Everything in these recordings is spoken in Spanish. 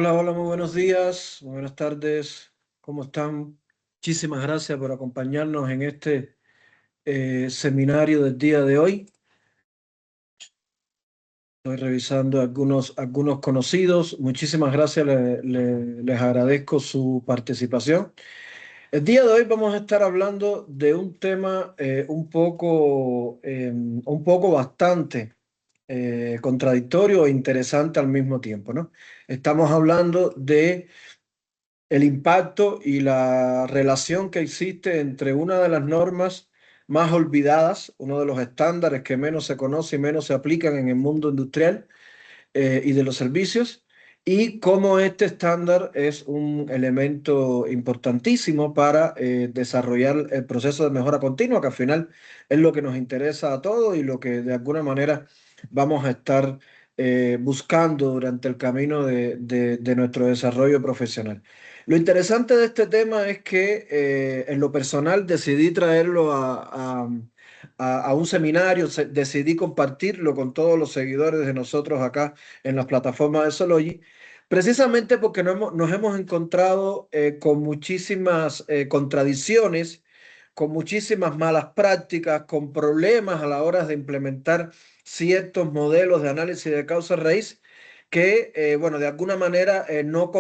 Hola, hola, muy buenos días, muy buenas tardes, ¿cómo están? Muchísimas gracias por acompañarnos en este seminario del día de hoy. Estoy revisando algunos conocidos. Muchísimas gracias, les agradezco su participación. El día de hoy vamos a estar hablando de un tema un poco bastante contradictorio e interesante al mismo tiempo, ¿no? Estamos hablando de el impacto y la relación que existe entre una de las normas más olvidadas, uno de los estándares que menos se conoce y menos se aplican en el mundo industrial y de los servicios, y cómo este estándar es un elemento importantísimo para desarrollar el proceso de mejora continua, que al final es lo que nos interesa a todos y lo que de alguna manera vamos a estar buscando durante el camino de nuestro desarrollo profesional. Lo interesante de este tema es que en lo personal decidí traerlo a un seminario, decidí compartirlo con todos los seguidores de nosotros acá en las plataformas de Sology, precisamente porque nos hemos encontrado con muchísimas contradicciones, con muchísimas malas prácticas, con problemas a la hora de implementar ciertos modelos de análisis de causa raíz que, bueno, de alguna manera no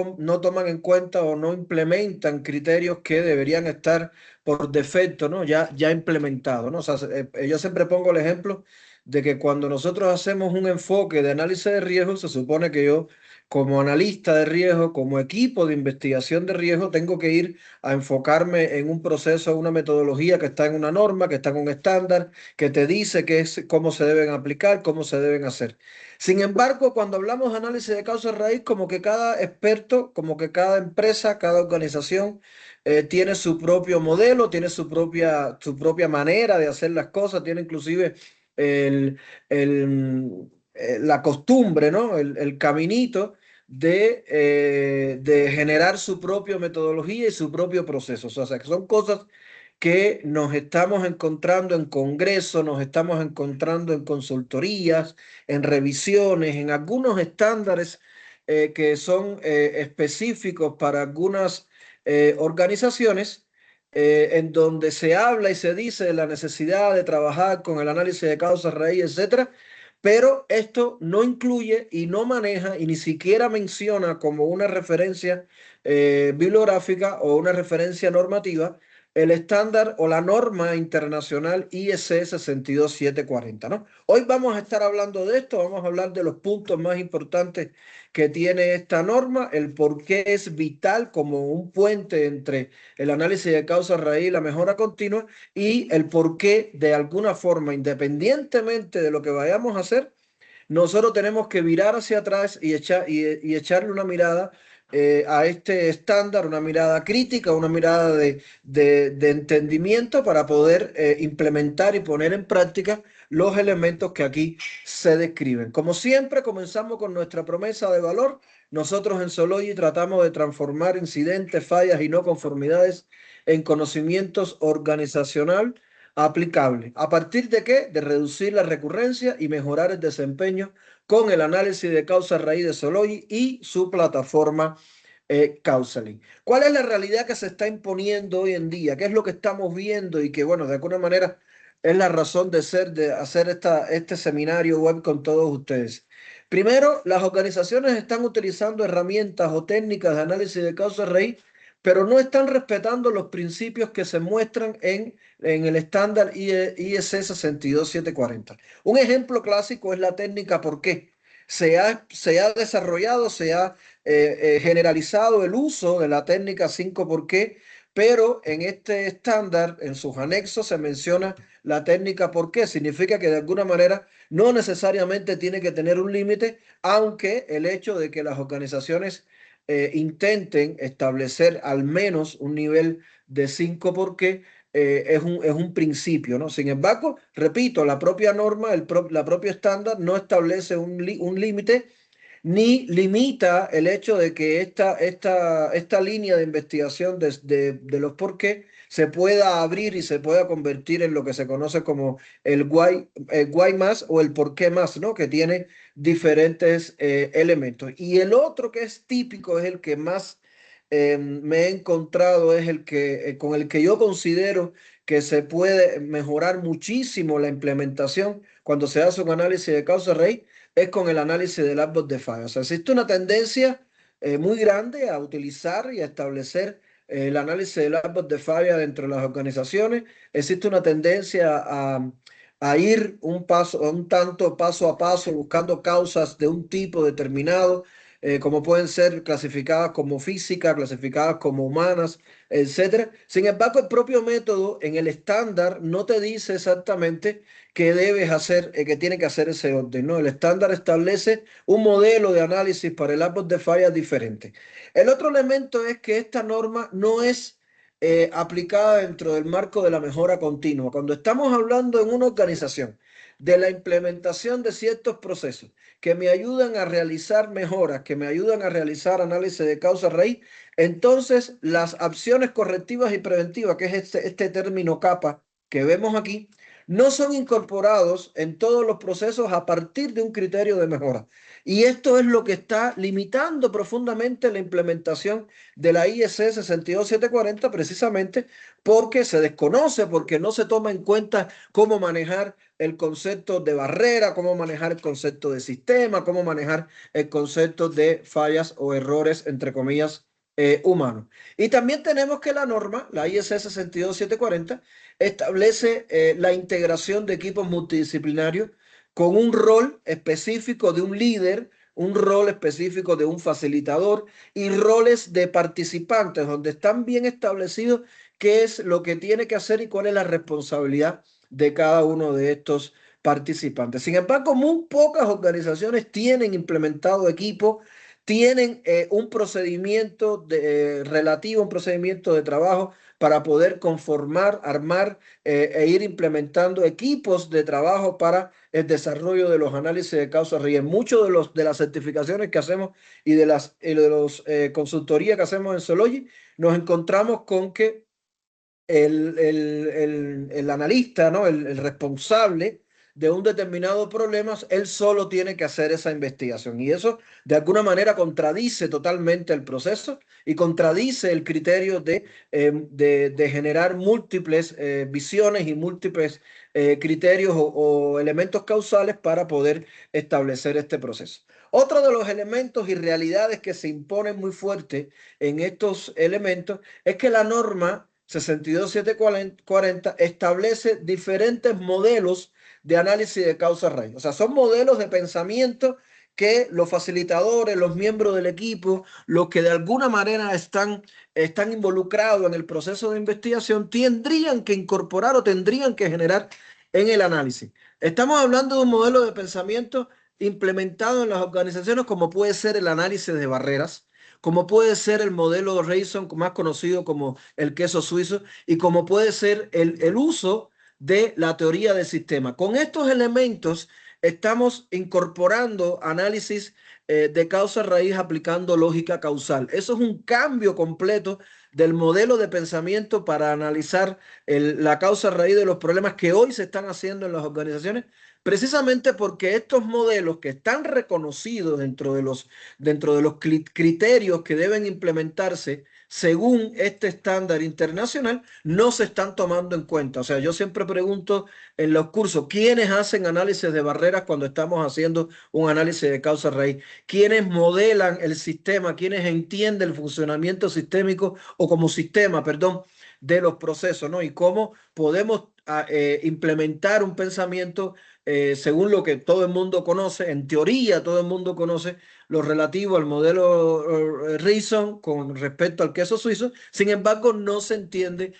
toman en cuenta o no implementan criterios que deberían estar por defecto, ¿no? Ya implementados, ¿no? O sea, yo siempre pongo el ejemplo de que cuando nosotros hacemos un enfoque de análisis de riesgo, se supone que yo, como analista de riesgo, como equipo de investigación de riesgo, tengo que ir a enfocarme en un proceso, una metodología que está en una norma, que está en un estándar, que te dice cómo se deben aplicar, cómo se deben hacer. Sin embargo, cuando hablamos de análisis de causa raíz, como que cada experto, como que cada empresa, cada organización tiene su propio modelo, tiene su propia manera de hacer las cosas, tiene inclusive la costumbre, ¿no? El caminito de generar su propia metodología y su propio proceso. O sea, que son cosas que nos estamos encontrando en congresos, nos estamos encontrando en consultorías, en revisiones, en algunos estándares que son específicos para algunas organizaciones, en donde se habla y se dice de la necesidad de trabajar con el análisis de causas raíz, etcétera, pero esto no incluye y no maneja y ni siquiera menciona como una referencia bibliográfica o una referencia normativa el estándar o la norma internacional IEC 62740, ¿no? Hoy vamos a estar hablando de esto, vamos a hablar de los puntos más importantes que tiene esta norma, el por qué es vital como un puente entre el análisis de causa raíz y la mejora continua, y el por qué de alguna forma, independientemente de lo que vayamos a hacer, nosotros tenemos que virar hacia atrás y echarle una mirada a este estándar, una mirada crítica, una mirada de entendimiento para poder implementar y poner en práctica los elementos que aquí se describen. Como siempre, comenzamos con nuestra promesa de valor. Nosotros en Sology tratamos de transformar incidentes, fallas y no conformidades en conocimientos organizacional aplicable. ¿A partir de qué? De reducir la recurrencia y mejorar el desempeño con el análisis de causa raíz de Sology y su plataforma Counseling. ¿Cuál es la realidad que se está imponiendo hoy en día? ¿Qué es lo que estamos viendo y que, bueno, de alguna manera es la razón de ser de hacer este seminario web con todos ustedes? Primero, las organizaciones están utilizando herramientas o técnicas de análisis de causa raíz, pero no están respetando los principios que se muestran en el estándar IEC 62740. Un ejemplo clásico es la técnica ¿por qué? Se ha desarrollado, se ha generalizado el uso de la técnica 5 por qué, pero en este estándar, en sus anexos, se menciona la técnica por qué. Significa que de alguna manera no necesariamente tiene que tener un límite, aunque el hecho de que las organizaciones intenten establecer al menos un nivel de 5 por qué es un principio, ¿no? Sin embargo, repito, la propia norma, la propia estándar no establece un límite ni limita el hecho de que esta línea de investigación de los por qué se pueda abrir y se pueda convertir en lo que se conoce como el why más o el por qué más, ¿no? Que tiene diferentes elementos. Y el otro que es típico, es el que más me he encontrado, es el que con el que yo considero que se puede mejorar muchísimo la implementación cuando se hace un análisis de causa-raíz, es con el análisis del árbol de falla. O sea, existe una tendencia muy grande a utilizar y a establecer el análisis del árbol de falla dentro de las organizaciones. Existe una tendencia a ir un tanto paso a paso, buscando causas de un tipo determinado, como pueden ser clasificadas como físicas, clasificadas como humanas, etcétera. Sin embargo, el propio método en el estándar no te dice exactamente qué debes hacer, qué tiene que hacer ese orden, ¿no? El estándar establece un modelo de análisis para el árbol de fallas diferente. El otro elemento es que esta norma no es aplicada dentro del marco de la mejora continua. Cuando estamos hablando en una organización de la implementación de ciertos procesos que me ayudan a realizar mejoras, que me ayudan a realizar análisis de causa-raíz, entonces las acciones correctivas y preventivas, que es este término capa que vemos aquí, no son incorporados en todos los procesos a partir de un criterio de mejora. Y esto es lo que está limitando profundamente la implementación de la IEC 62740, precisamente porque se desconoce, porque no se toma en cuenta cómo manejar el concepto de barrera, cómo manejar el concepto de sistema, cómo manejar el concepto de fallas o errores, entre comillas, humanos. Y también tenemos que la norma, la IEC 62740, establece la integración de equipos multidisciplinarios con un rol específico de un líder, un rol específico de un facilitador y roles de participantes, donde están bien establecidos qué es lo que tiene que hacer y cuál es la responsabilidad de cada uno de estos participantes. Sin embargo, muy pocas organizaciones tienen implementado equipos, tienen un procedimiento relativo, un procedimiento de trabajo para poder conformar, armar e ir implementando equipos de trabajo para el desarrollo de los análisis de causa-raíz. En muchos de las certificaciones que hacemos y de las consultorías que hacemos en Sology, nos encontramos con que el analista, ¿no? El responsable de un determinado problema, él solo tiene que hacer esa investigación. Y eso de alguna manera contradice totalmente el proceso y contradice el criterio de generar múltiples visiones y múltiples criterios o elementos causales para poder establecer este proceso. Otro de los elementos y realidades que se imponen muy fuerte en estos elementos es que la norma 62740 establece diferentes modelos de análisis de causa-raíz. O sea, son modelos de pensamiento que los facilitadores, los miembros del equipo, los que de alguna manera están involucrados en el proceso de investigación, tendrían que incorporar o tendrían que generar en el análisis. Estamos hablando de un modelo de pensamiento implementado en las organizaciones como puede ser el análisis de barreras, como puede ser el modelo Rayson, más conocido como el queso suizo, y como puede ser el uso de la teoría del sistema. Con estos elementos estamos incorporando análisis de causa raíz aplicando lógica causal. Eso es un cambio completo del modelo de pensamiento para analizar la causa raíz de los problemas que hoy se están haciendo en las organizaciones, precisamente porque estos modelos que están reconocidos dentro de los criterios que deben implementarse según este estándar internacional, no se están tomando en cuenta. O sea, yo siempre pregunto en los cursos, ¿quiénes hacen análisis de barreras cuando estamos haciendo un análisis de causa raíz? ¿Quiénes modelan el sistema? ¿Quiénes entienden el funcionamiento sistémico o como sistema, perdón, de los procesos, ¿no? Y cómo podemos implementar un pensamiento según lo que todo el mundo conoce, en teoría todo el mundo conoce lo relativo al modelo Reason con respecto al queso suizo. Sin embargo, no se entiende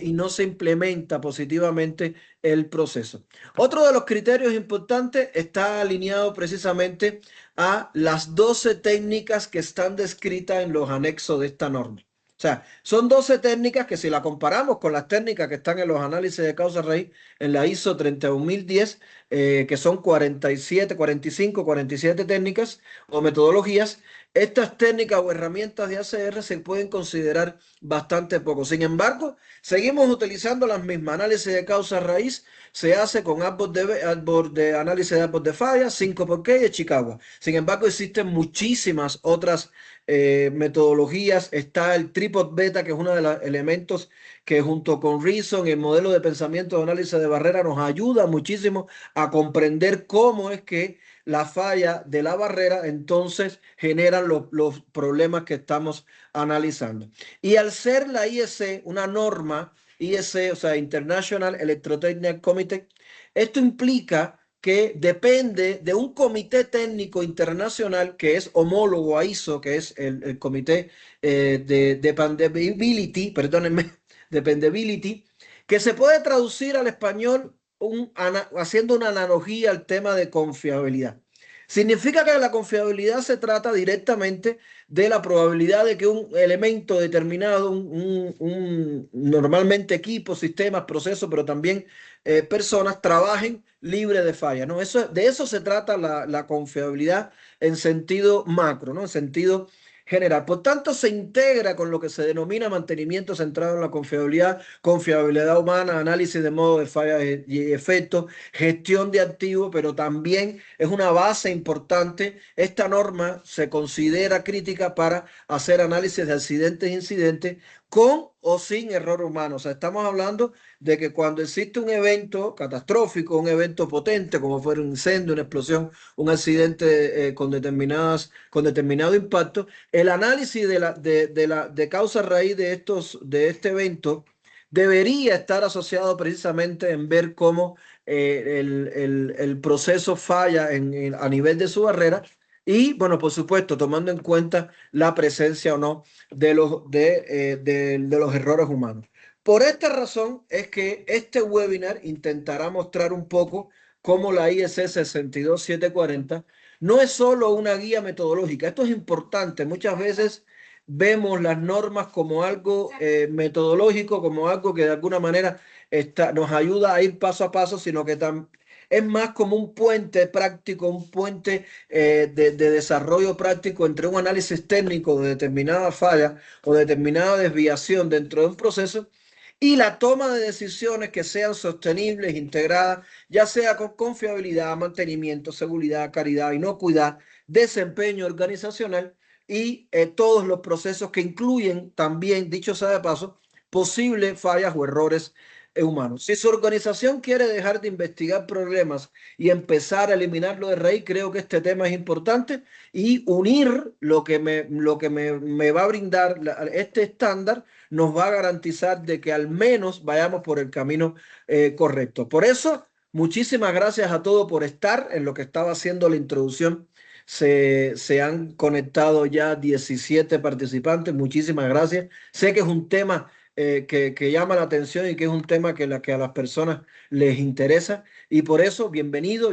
y no se implementa positivamente el proceso. Otro de los criterios importantes está alineado precisamente a las 12 técnicas que están descritas en los anexos de esta norma. O sea, son 12 técnicas que si la comparamos con las técnicas que están en los análisis de causa raíz en la ISO 31010, que son 47, 45, 47 técnicas o metodologías, estas técnicas o herramientas de ACR se pueden considerar bastante poco. Sin embargo, seguimos utilizando las mismas. Análisis de causa raíz se hace con árbol de análisis de árbol de falla, 5x y Chicago. Sin embargo, existen muchísimas otras metodologías. Está el tripod beta, que es uno de los elementos que junto con Reason, el modelo de pensamiento de análisis de barrera, nos ayuda muchísimo a comprender cómo es que la falla de la barrera entonces generan los problemas que estamos analizando. Y al ser la IEC una norma, IEC, o sea, International Electrotechnical Committee, esto implica que depende de un comité técnico internacional que es homólogo a ISO, que es el comité de dependability, perdónenme, dependability, que se puede traducir al español haciendo una analogía al tema de confiabilidad. Significa que la confiabilidad se trata directamente de la probabilidad de que un elemento determinado, normalmente equipos, sistemas, procesos, pero también personas, trabajen libre de falla, ¿no? De eso se trata la confiabilidad en sentido macro, ¿no? En sentido general. Por tanto, se integra con lo que se denomina mantenimiento centrado en la confiabilidad, confiabilidad humana, análisis de modo de falla y efectos, gestión de activos, pero también es una base importante. Esta norma se considera crítica para hacer análisis de accidentes e incidentes con o sin error humano. O sea, estamos hablando de que cuando existe un evento catastrófico, un evento potente, como fuera un incendio, una explosión, un accidente con determinado impacto, el análisis de causa raíz de este evento debería estar asociado precisamente en ver cómo el proceso falla a nivel de su barrera y, bueno, por supuesto, tomando en cuenta la presencia o no de los errores humanos. Por esta razón es que este webinar intentará mostrar un poco cómo la IEC 62740 no es solo una guía metodológica. Esto es importante. Muchas veces vemos las normas como algo metodológico, como algo que de alguna manera nos ayuda a ir paso a paso, sino que es más como un puente práctico, un puente de desarrollo práctico entre un análisis técnico de determinada falla o determinada desviación dentro de un proceso y la toma de decisiones que sean sostenibles, integradas, ya sea con confiabilidad, mantenimiento, seguridad, calidad, inocuidad, desempeño organizacional y todos los procesos que incluyen también, dicho sea de paso, posibles fallas o errores humanos. Si su organización quiere dejar de investigar problemas y empezar a eliminarlo de raíz, creo que este tema es importante y unir lo que me va a brindar este estándar nos va a garantizar de que al menos vayamos por el camino correcto. Por eso, muchísimas gracias a todos por estar en lo que estaba haciendo la introducción. Se han conectado ya 17 participantes. Muchísimas gracias. Sé que es un tema que llama la atención y que es un tema que a las personas les interesa. Y por eso, bienvenido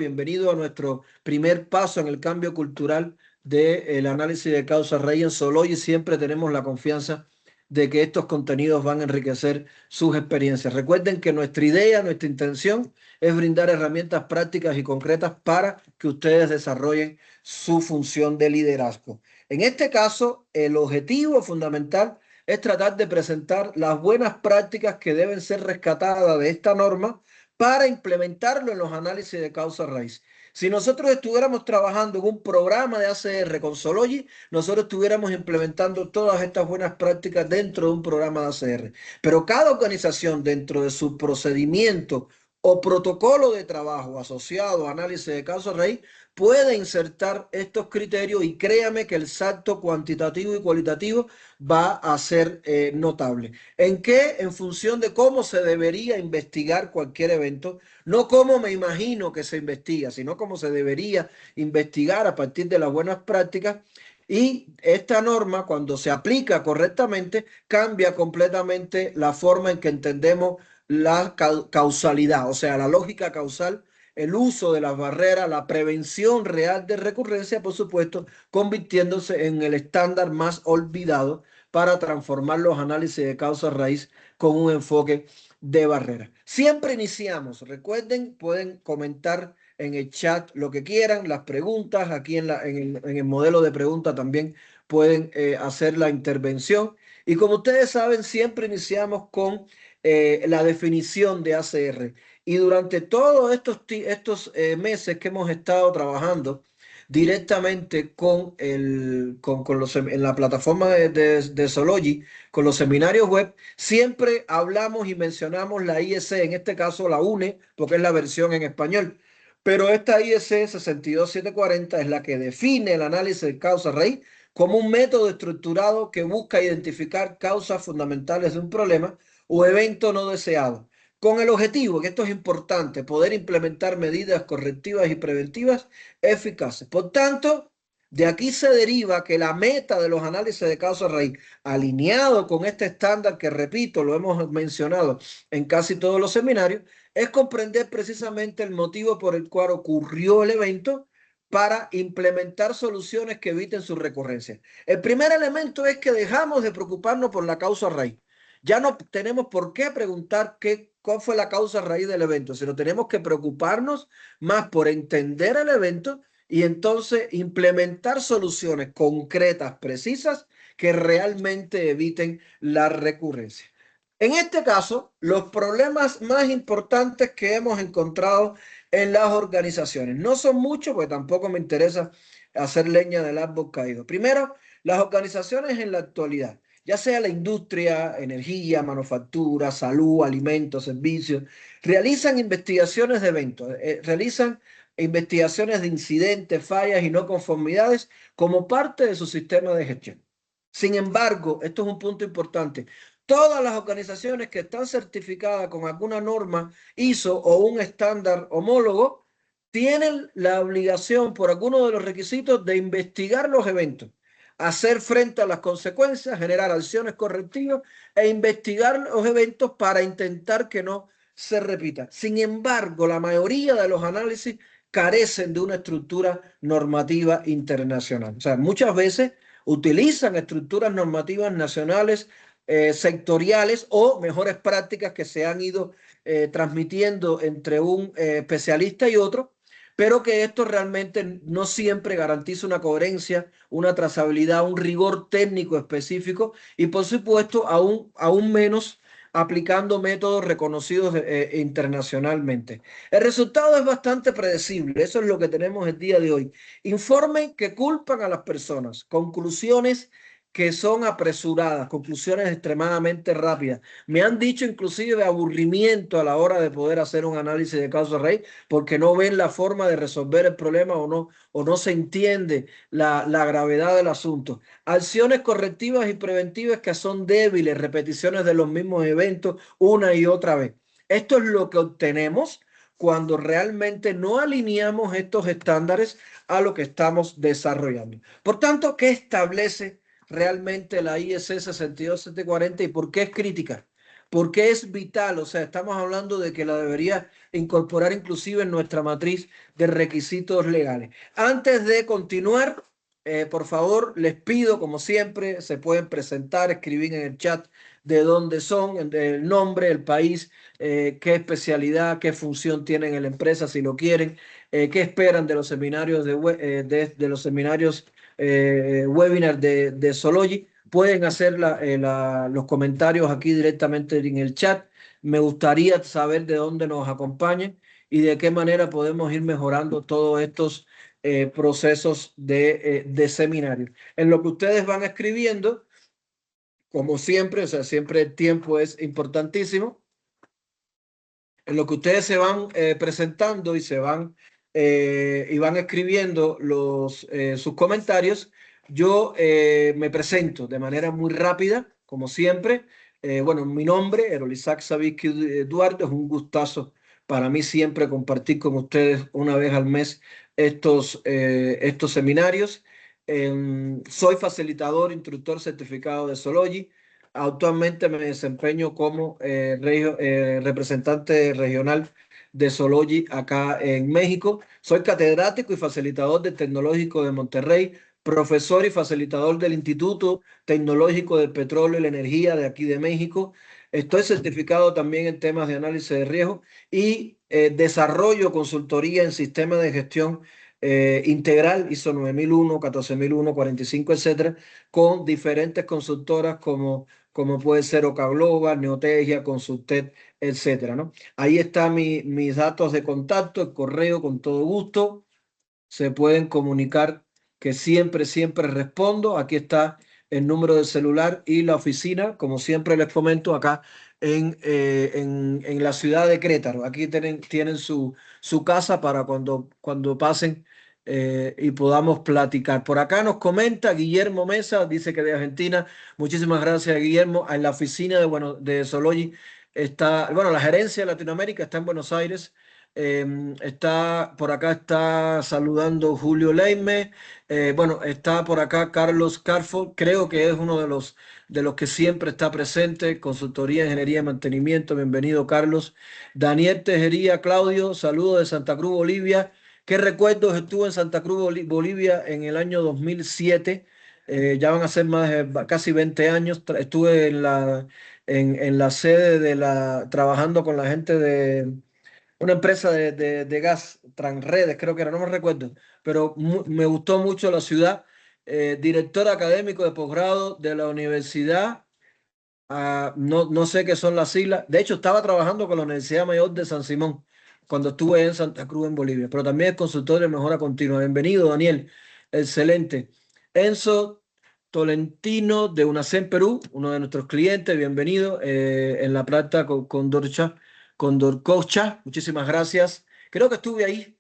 a nuestro primer paso en el cambio cultural del análisis de causa raíz en Soloy. Siempre tenemos la confianza de que estos contenidos van a enriquecer sus experiencias. Recuerden que nuestra idea, nuestra intención es brindar herramientas prácticas y concretas para que ustedes desarrollen su función de liderazgo. En este caso, el objetivo fundamental es tratar de presentar las buenas prácticas que deben ser rescatadas de esta norma para implementarlo en los análisis de causa raíz. Si nosotros estuviéramos trabajando en un programa de ACR con Sology, nosotros estuviéramos implementando todas estas buenas prácticas dentro de un programa de ACR. Pero cada organización dentro de su procedimiento o protocolo de trabajo asociado a análisis de causa raíz puede insertar estos criterios y créame que el salto cuantitativo y cualitativo va a ser notable. ¿En qué? En función de cómo se debería investigar cualquier evento, no cómo me imagino que se investiga, sino cómo se debería investigar a partir de las buenas prácticas. Y esta norma, cuando se aplica correctamente, cambia completamente la forma en que entendemos la causalidad, o sea, la lógica causal, el uso de las barreras, la prevención real de recurrencia, por supuesto, convirtiéndose en el estándar más olvidado para transformar los análisis de causa raíz con un enfoque de barrera. Siempre iniciamos, recuerden, pueden comentar en el chat lo que quieran, las preguntas, aquí en el modelo de pregunta también pueden hacer la intervención. Y como ustedes saben, siempre iniciamos con la definición de ACR. Y durante todos estos meses que hemos estado trabajando directamente en la plataforma de Sology, con los seminarios web, siempre hablamos y mencionamos la IEC, en este caso la UNE, porque es la versión en español. Pero esta IEC 62740 es la que define el análisis de causa-raíz como un método estructurado que busca identificar causas fundamentales de un problema o evento no deseado, con el objetivo, que esto es importante, poder implementar medidas correctivas y preventivas eficaces. Por tanto, de aquí se deriva que la meta de los análisis de causa-raíz, alineado con este estándar que, repito, lo hemos mencionado en casi todos los seminarios, es comprender precisamente el motivo por el cual ocurrió el evento para implementar soluciones que eviten su recurrencia. El primer elemento es que dejamos de preocuparnos por la causa raíz. Ya no tenemos por qué preguntar cuál fue la causa raíz del evento, sino tenemos que preocuparnos más por entender el evento y entonces implementar soluciones concretas, precisas, que realmente eviten la recurrencia. En este caso, los problemas más importantes que hemos encontrado en las organizaciones no son muchos, porque tampoco me interesa hacer leña del árbol caído. Primero, las organizaciones en la actualidad, ya sea la industria, energía, manufactura, salud, alimentos, servicios, realizan investigaciones de eventos, realizan investigaciones de incidentes, fallas y no conformidades como parte de su sistema de gestión. Sin embargo, esto es un punto importante. Todas las organizaciones que están certificadas con alguna norma ISO o un estándar homólogo tienen la obligación por alguno de los requisitos de investigar los eventos, hacer frente a las consecuencias, generar acciones correctivas e investigar los eventos para intentar que no se repita. Sin embargo, la mayoría de los análisis carecen de una estructura normativa internacional. O sea, muchas veces utilizan estructuras normativas nacionales sectoriales o mejores prácticas que se han ido transmitiendo entre un especialista y otro, pero que esto realmente no siempre garantiza una coherencia, una trazabilidad, un rigor técnico específico y por supuesto aún menos aplicando métodos reconocidos internacionalmente. El resultado es bastante predecible, eso es lo que tenemos el día de hoy. Informes que culpan a las personas, conclusiones que son apresuradas, conclusiones extremadamente rápidas. Me han dicho inclusive de aburrimiento a la hora de poder hacer un análisis de causa raíz porque no ven la forma de resolver el problema o no se entiende la gravedad del asunto. Acciones correctivas y preventivas que son débiles, repeticiones de los mismos eventos una y otra vez. Esto es lo que obtenemos cuando realmente no alineamos estos estándares a lo que estamos desarrollando. Por tanto, ¿qué establece realmente la IEC 62740 y por qué es crítica? ¿Por qué es vital? O sea, estamos hablando de que la debería incorporar inclusive en nuestra matriz de requisitos legales. Antes de continuar, por favor, les pido, como siempre, se pueden presentar, escribir en el chat de dónde son, el nombre, el país, qué especialidad, qué función tienen en la empresa, si lo quieren, qué esperan de los seminarios de los seminarios webinar de Sology. Pueden hacer los comentarios aquí directamente en el chat. Me gustaría saber de dónde nos acompañan y de qué manera podemos ir mejorando todos estos procesos de seminario. En lo que ustedes van escribiendo, como siempre, o sea, siempre el tiempo es importantísimo. En lo que ustedes se van presentando y van escribiendo sus comentarios, yo me presento de manera muy rápida, como siempre. Bueno, mi nombre, Erolizac Savitsky Duarte, es un gustazo para mí siempre compartir con ustedes una vez al mes estos seminarios. Soy facilitador, instructor certificado de Sology. Actualmente me desempeño como representante regional de Sology acá en México. Soy catedrático y facilitador del Tecnológico de Monterrey, profesor y facilitador del Instituto Tecnológico del Petróleo y la Energía de aquí de México. Estoy certificado también en temas de análisis de riesgo y desarrollo consultoría en sistemas de gestión integral, ISO 9001, 14001, 45, etcétera, con diferentes consultoras como puede ser Oca Global, Neotegia, Consultet, etcétera, ¿no? Ahí están mis datos de contacto, el correo, con todo gusto. Se pueden comunicar, que siempre, siempre respondo. Aquí está el número de celular y la oficina, como siempre les comento, acá en la ciudad de Querétaro. Aquí tienen su casa para cuando pasen y podamos platicar. Por acá nos comenta Guillermo Mesa, dice que de Argentina. Muchísimas gracias, Guillermo. En la oficina de Sologi está, bueno, la gerencia de Latinoamérica está en Buenos Aires. Está por acá, está saludando Julio Leime. Bueno, está por acá Carlos Carfo, creo que es uno de los que siempre está presente. Consultoría, Ingeniería y Mantenimiento. Bienvenido, Carlos. Daniel Tejería, Claudio, saludos de Santa Cruz, Bolivia. ¿Qué recuerdos? Estuve en Santa Cruz, Bolivia en el año 2007. Ya van a ser más de casi 20 años. Estuve en la sede trabajando con la gente de una empresa de gas, Transredes, creo que era, no me recuerdo, pero me gustó mucho la ciudad. Director académico de posgrado de la universidad, no sé qué son las siglas. De hecho, estaba trabajando con la Universidad Mayor de San Simón cuando estuve en Santa Cruz, en Bolivia, pero también es consultor de mejora continua. Bienvenido, Daniel. Excelente. Enzo Tolentino de UNACEN Perú, uno de nuestros clientes, bienvenido en la planta con Dorcocha. Muchísimas gracias. Creo que estuve ahí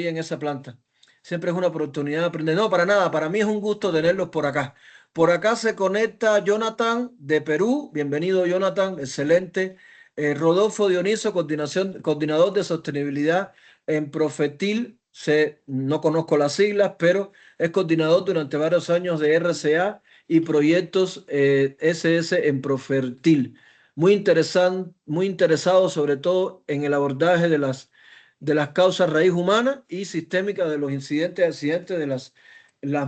en esa planta. Siempre es una oportunidad de aprender. No, para nada, para mí es un gusto tenerlos por acá. Por acá se conecta Jonathan de Perú. Bienvenido, Jonathan. Excelente. Rodolfo Dioniso, coordinador de sostenibilidad en Profetil. No conozco las siglas, pero es coordinador durante varios años de RCA y proyectos SS en Profetil. Muy interesante, muy interesado sobre todo en el abordaje de las causas raíz humanas y sistémicas de los incidentes y accidentes, de las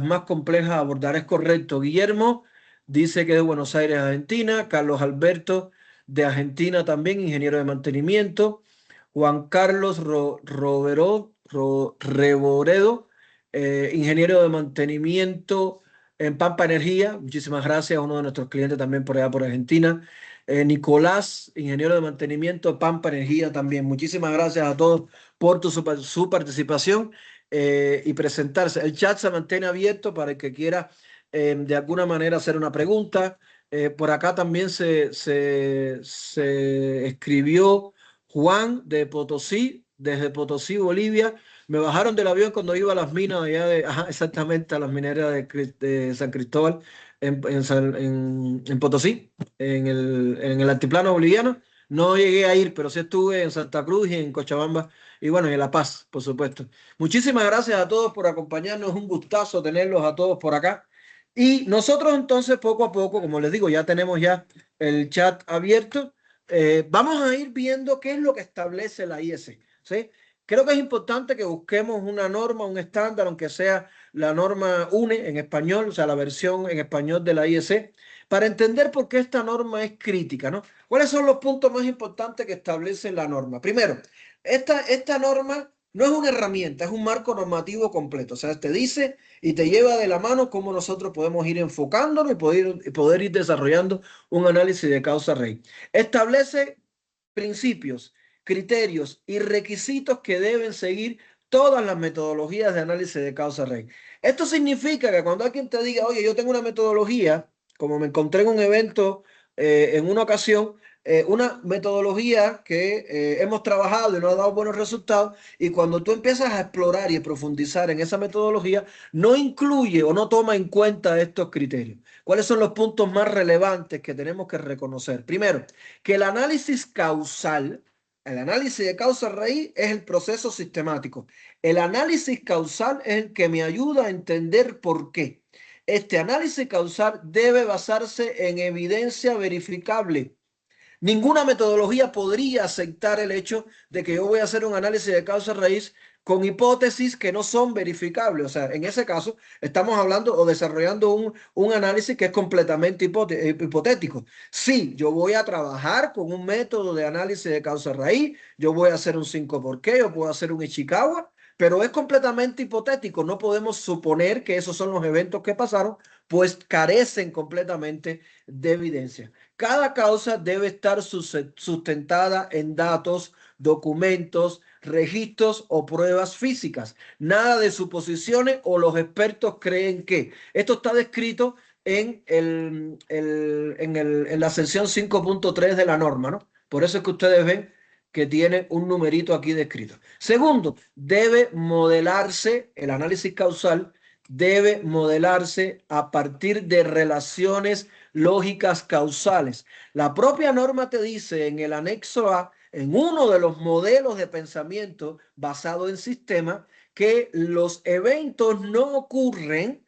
más complejas a abordar. Es correcto. Guillermo dice que es de Buenos Aires, Argentina. Carlos Alberto de Argentina también, ingeniero de mantenimiento. Juan Carlos Reboredo, ingeniero de mantenimiento en Pampa Energía. Muchísimas gracias, uno de nuestros clientes también por allá por Argentina. Nicolás, ingeniero de mantenimiento Pampa Energía también. Muchísimas gracias a todos por su participación y presentarse. El chat se mantiene abierto para el que quiera de alguna manera hacer una pregunta. Por acá también se escribió Juan de Potosí, desde Potosí, Bolivia. Me bajaron del avión cuando iba a las minas allá exactamente a las mineras de San Cristóbal en Potosí, en el altiplano boliviano. No llegué a ir, pero sí estuve en Santa Cruz y en Cochabamba y bueno, y en La Paz, por supuesto. Muchísimas gracias a todos por acompañarnos. Un gustazo tenerlos a todos por acá. Y nosotros entonces, poco a poco, como les digo, ya tenemos ya el chat abierto. Vamos a ir viendo qué es lo que establece la IS, ¿sí? Creo que es importante que busquemos una norma, un estándar, aunque sea la norma UNE en español, o sea, la versión en español de la IEC, para entender por qué esta norma es crítica, ¿no? ¿Cuáles son los puntos más importantes que establece la norma? Primero, esta norma no es una herramienta, es un marco normativo completo. O sea, te dice y te lleva de la mano cómo nosotros podemos ir enfocándonos y poder ir desarrollando un análisis de causa-raíz. Establece principios, criterios y requisitos que deben seguir todas las metodologías de análisis de causa-raíz. Esto significa que cuando alguien te diga, oye, yo tengo una metodología, como me encontré en un evento en una ocasión, una metodología que hemos trabajado y nos ha dado buenos resultados, y cuando tú empiezas a explorar y a profundizar en esa metodología, no incluye o no toma en cuenta estos criterios. ¿Cuáles son los puntos más relevantes que tenemos que reconocer? Primero, que el análisis de causa-raíz es el proceso sistemático. El análisis causal es el que me ayuda a entender por qué. Este análisis causal debe basarse en evidencia verificable. Ninguna metodología podría aceptar el hecho de que yo voy a hacer un análisis de causa-raíz con hipótesis que no son verificables. O sea, en ese caso estamos hablando o desarrollando un análisis que es completamente hipotético. Sí, yo voy a trabajar con un método de análisis de causa-raíz, yo voy a hacer un 5 por qué, yo puedo hacer un Ichikawa, pero es completamente hipotético. No podemos suponer que esos son los eventos que pasaron, pues carecen completamente de evidencia. Cada causa debe estar sustentada en datos, documentos, registros o pruebas físicas. Nada de suposiciones o los expertos creen que. Esto está descrito en la sección 5.3 de la norma, ¿no? Por eso es que ustedes ven que tiene un numerito aquí descrito. Segundo, debe modelarse el análisis causal, debe modelarse a partir de relaciones lógicas causales. La propia norma te dice en el anexo A, en uno de los modelos de pensamiento basado en sistemas, que los eventos no ocurren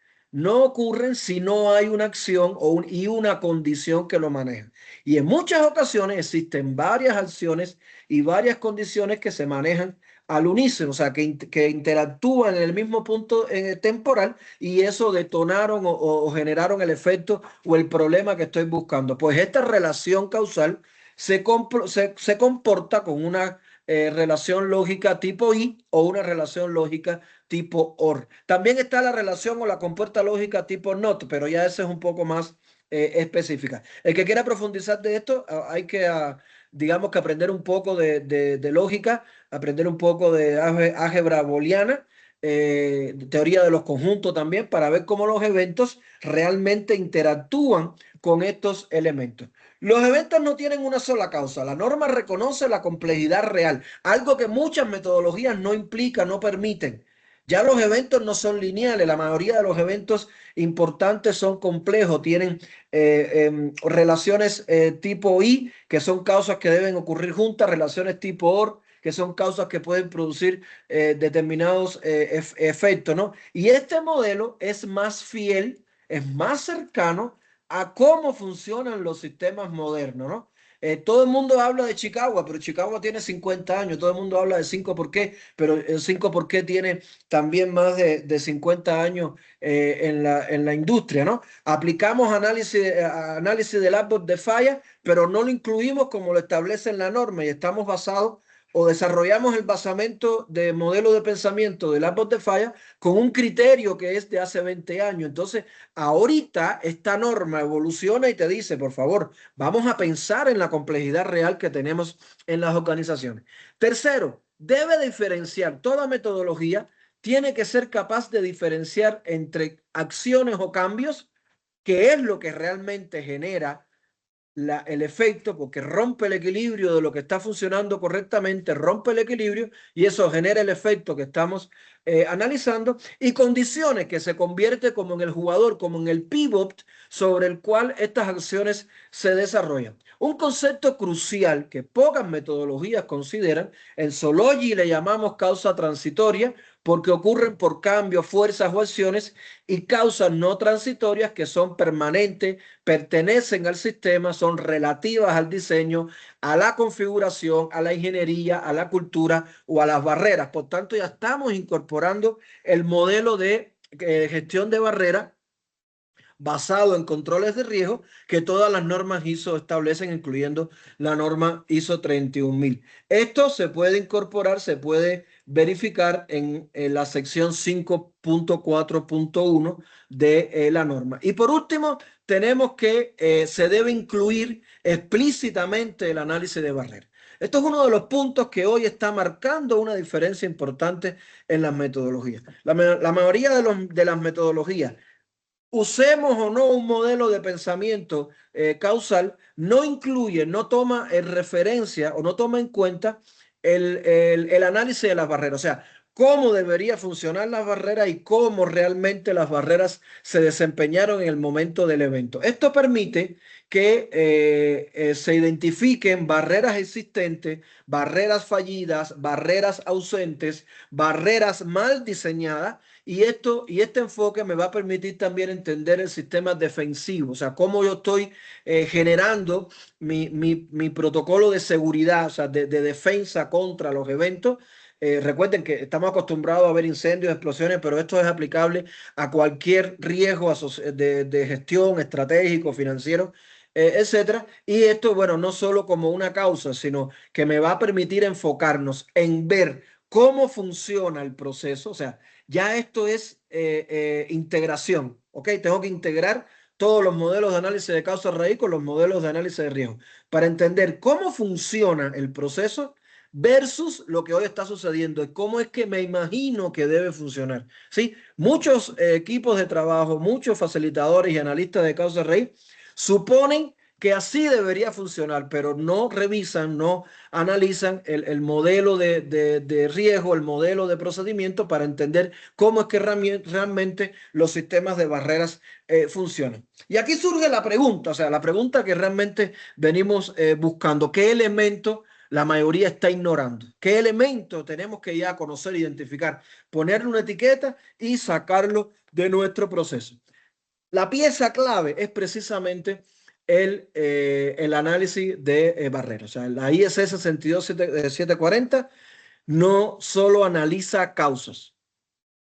si no hay una acción y una condición que lo maneja. Y en muchas ocasiones existen varias acciones y varias condiciones que se manejan al unísono, o sea, que interactúan en el mismo punto temporal y eso detonaron o generaron el efecto o el problema que estoy buscando. Pues esta relación causal se comporta con una relación lógica tipo I o una relación lógica tipo OR. También está la relación o la compuerta lógica tipo NOT, pero ya esa es un poco más específica. El que quiera profundizar de esto, hay que, digamos que aprender un poco de lógica, aprender un poco de álgebra booleana, teoría de los conjuntos también, para ver cómo los eventos realmente interactúan con estos elementos. Los eventos no tienen una sola causa. La norma reconoce la complejidad real, algo que muchas metodologías no implican, no permiten. Ya los eventos no son lineales, la mayoría de los eventos importantes son complejos, tienen relaciones tipo I, que son causas que deben ocurrir juntas, relaciones tipo OR, que son causas que pueden producir determinados efectos, ¿no? Y este modelo es más fiel, es más cercano a cómo funcionan los sistemas modernos, ¿no? Todo el mundo habla de Chicago, pero Chicago tiene 50 años. Todo el mundo habla de 5 por qué, pero el 5 por qué tiene también más de 50 años en la industria, ¿no? Aplicamos análisis del árbol de falla, pero no lo incluimos como lo establece en la norma y estamos basados o desarrollamos el basamento de modelo de pensamiento del árbol de falla con un criterio que es de hace 20 años. Entonces, ahorita esta norma evoluciona y te dice, por favor, vamos a pensar en la complejidad real que tenemos en las organizaciones. Tercero, debe diferenciar toda metodología, tiene que ser capaz de diferenciar entre acciones o cambios, que es lo que realmente genera el efecto, porque rompe el equilibrio de lo que está funcionando correctamente, rompe el equilibrio y eso genera el efecto que estamos analizando, y condiciones que se convierte como en el jugador, como en el pivot sobre el cual estas acciones se desarrollan. Un concepto crucial que pocas metodologías consideran, en Zoology le llamamos causa transitoria, porque ocurren por cambios, fuerzas o acciones, y causas no transitorias que son permanentes, pertenecen al sistema, son relativas al diseño, a la configuración, a la ingeniería, a la cultura o a las barreras. Por tanto, ya estamos incorporando el modelo de gestión de barreras basado en controles de riesgo que todas las normas ISO establecen, incluyendo la norma ISO 31000. Esto se puede incorporar, se puede verificar en la sección 5.4.1 de la norma. Y por último, tenemos que se debe incluir explícitamente el análisis de barreras. Esto es uno de los puntos que hoy está marcando una diferencia importante en las metodologías. La mayoría de las metodologías, usemos o no un modelo de pensamiento causal, no incluye, no toma en referencia o no toma en cuenta el análisis de las barreras. O sea, cómo debería funcionar las barreras y cómo realmente las barreras se desempeñaron en el momento del evento. Esto permite que se identifiquen barreras existentes, barreras fallidas, barreras ausentes, barreras mal diseñadas, y este enfoque me va a permitir también entender el sistema defensivo, o sea, cómo yo estoy generando mi protocolo de seguridad, o sea, de defensa contra los eventos. Recuerden que estamos acostumbrados a ver incendios, explosiones, pero esto es aplicable a cualquier riesgo de gestión estratégico, financiero, etcétera. Y esto, bueno, no solo como una causa, sino que me va a permitir enfocarnos en ver cómo funciona el proceso. O sea, ya esto es integración, ¿ok? Tengo que integrar todos los modelos de análisis de causa raíz con los modelos de análisis de riesgo para entender cómo funciona el proceso versus lo que hoy está sucediendo y cómo es que me imagino que debe funcionar. ¿Sí? Muchos equipos de trabajo, muchos facilitadores y analistas de causa raíz suponen que así debería funcionar, pero no revisan, no analizan el modelo de riesgo, el modelo de procedimiento para entender cómo es que realmente los sistemas de barreras funcionan. Y aquí surge la pregunta, o sea, la pregunta que realmente venimos buscando, ¿qué elemento la mayoría está ignorando? ¿Qué elemento tenemos que ya conocer, identificar, ponerle una etiqueta y sacarlo de nuestro proceso? La pieza clave es precisamente el análisis de barreras. O sea, la ISS 62740 no solo analiza causas,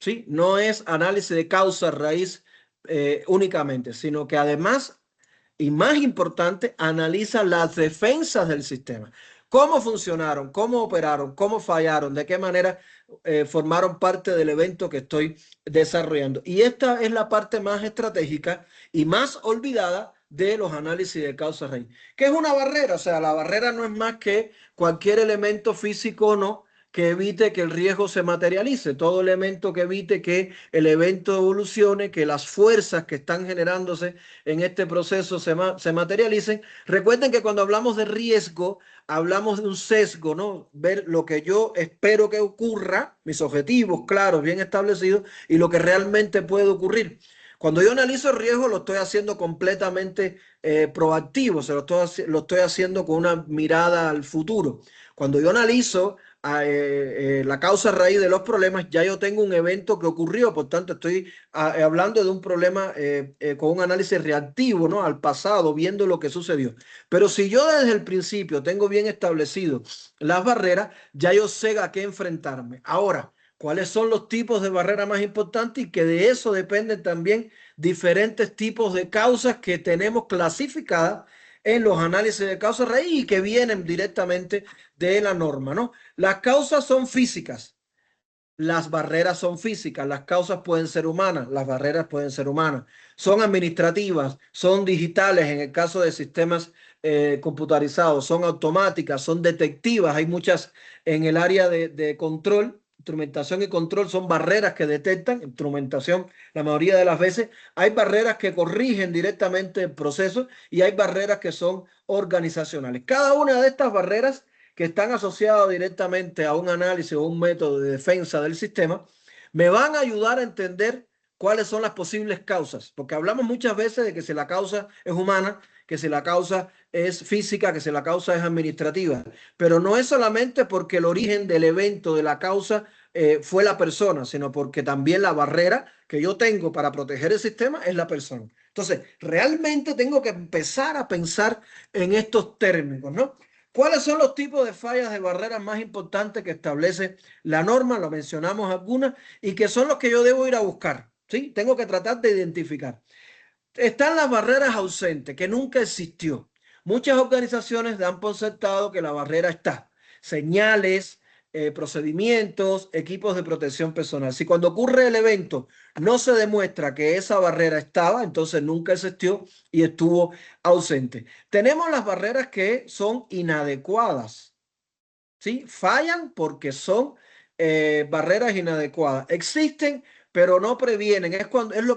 ¿sí? No es análisis de causa raíz únicamente, sino que además, y más importante, analiza las defensas del sistema. ¿Cómo funcionaron? ¿Cómo operaron? ¿Cómo fallaron? ¿De qué manera formaron parte del evento que estoy desarrollando? Y esta es la parte más estratégica y más olvidada de los análisis de causa raíz. ¿Qué es una barrera? O sea, la barrera no es más que cualquier elemento físico o no que evite que el riesgo se materialice, todo elemento que evite que el evento evolucione, que las fuerzas que están generándose en este proceso se materialicen. Recuerden que cuando hablamos de riesgo, hablamos de un sesgo, ¿no? Ver lo que yo espero que ocurra, mis objetivos claros, bien establecidos, y lo que realmente puede ocurrir. Cuando yo analizo el riesgo, lo estoy haciendo completamente proactivo, lo estoy haciendo con una mirada al futuro. Cuando yo analizo la causa raíz de los problemas, ya yo tengo un evento que ocurrió, por tanto estoy hablando de un problema con un análisis reactivo, ¿no? Al pasado, viendo lo que sucedió. Pero si yo desde el principio tengo bien establecido las barreras, ya yo sé a qué enfrentarme. Ahora, ¿cuáles son los tipos de barreras más importantes? Y que de eso dependen también diferentes tipos de causas que tenemos clasificadas en los análisis de causa raíz y que vienen directamente de la norma, ¿no? Las causas son físicas, las barreras son físicas, las causas pueden ser humanas, las barreras pueden ser humanas, son administrativas, son digitales en el caso de sistemas computarizados, son automáticas, son detectivas, hay muchas en el área de control. Instrumentación y control son barreras que detectan, instrumentación la mayoría de las veces, hay barreras que corrigen directamente el proceso y hay barreras que son organizacionales. Cada una de estas barreras que están asociados directamente a un análisis o un método de defensa del sistema, me van a ayudar a entender cuáles son las posibles causas, porque hablamos muchas veces de que si la causa es humana, que si la causa es física, que si la causa es administrativa, pero no es solamente porque el origen del evento, de la causa, fue la persona, sino porque también la barrera que yo tengo para proteger el sistema es la persona. Entonces, realmente tengo que empezar a pensar en estos términos, ¿no? ¿Cuáles son los tipos de fallas de barreras más importantes que establece la norma? Lo mencionamos algunas y que son los que yo debo ir a buscar. ¿Sí? Tengo que tratar de identificar. Están las barreras ausentes, que nunca existió. Muchas organizaciones dan por sentado que la barrera está. Señales, procedimientos, equipos de protección personal. Si cuando ocurre el evento no se demuestra que esa barrera estaba, entonces nunca existió y estuvo ausente. Tenemos las barreras que son inadecuadas, ¿sí? Fallan porque son barreras inadecuadas. Existen pero no previenen. Es lo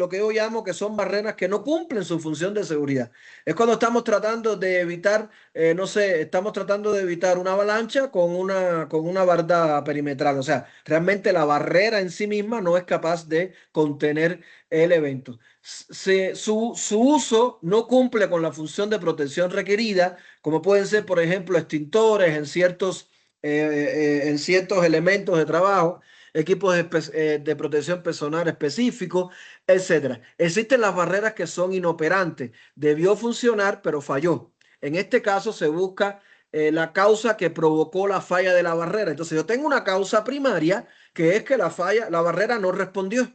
que yo llamo que son barreras que no cumplen su función de seguridad. Es cuando estamos tratando de evitar, no sé, estamos tratando de evitar una avalancha con una barda perimetral. O sea, realmente la barrera en sí misma no es capaz de contener el evento. Su uso no cumple con la función de protección requerida, como pueden ser, por ejemplo, extintores en ciertos elementos de trabajo, equipos de protección personal específicos, etcétera. Existen las barreras que son inoperantes. Debió funcionar, pero falló. En este caso se busca la causa que provocó la falla de la barrera. Entonces yo tengo una causa primaria que es que la barrera no respondió,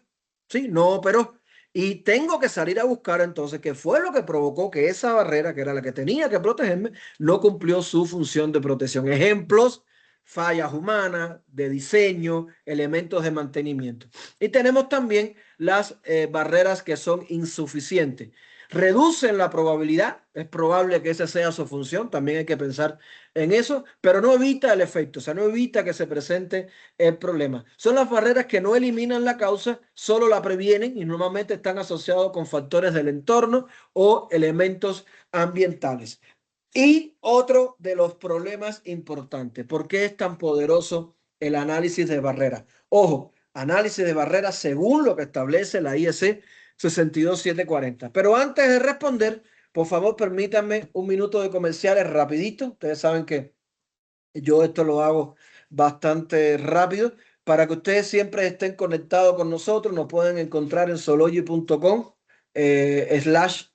¿sí? No operó. Y tengo que salir a buscar entonces qué fue lo que provocó que esa barrera, que era la que tenía que protegerme, no cumplió su función de protección. Ejemplos: fallas humanas, de diseño, elementos de mantenimiento. Y tenemos también las barreras que son insuficientes. Reducen la probabilidad, es probable que esa sea su función, también hay que pensar en eso, pero no evita el efecto, o sea, no evita que se presente el problema. Son las barreras que no eliminan la causa, solo la previenen y normalmente están asociados con factores del entorno o elementos ambientales. Y otro de los problemas importantes, ¿por qué es tan poderoso el análisis de barreras? Ojo, análisis de barreras según lo que establece la IEC 62740. Pero antes de responder, por favor, permítanme un minuto de comerciales rapidito. Ustedes saben que yo esto lo hago bastante rápido. Para que ustedes siempre estén conectados con nosotros, nos pueden encontrar en sology.com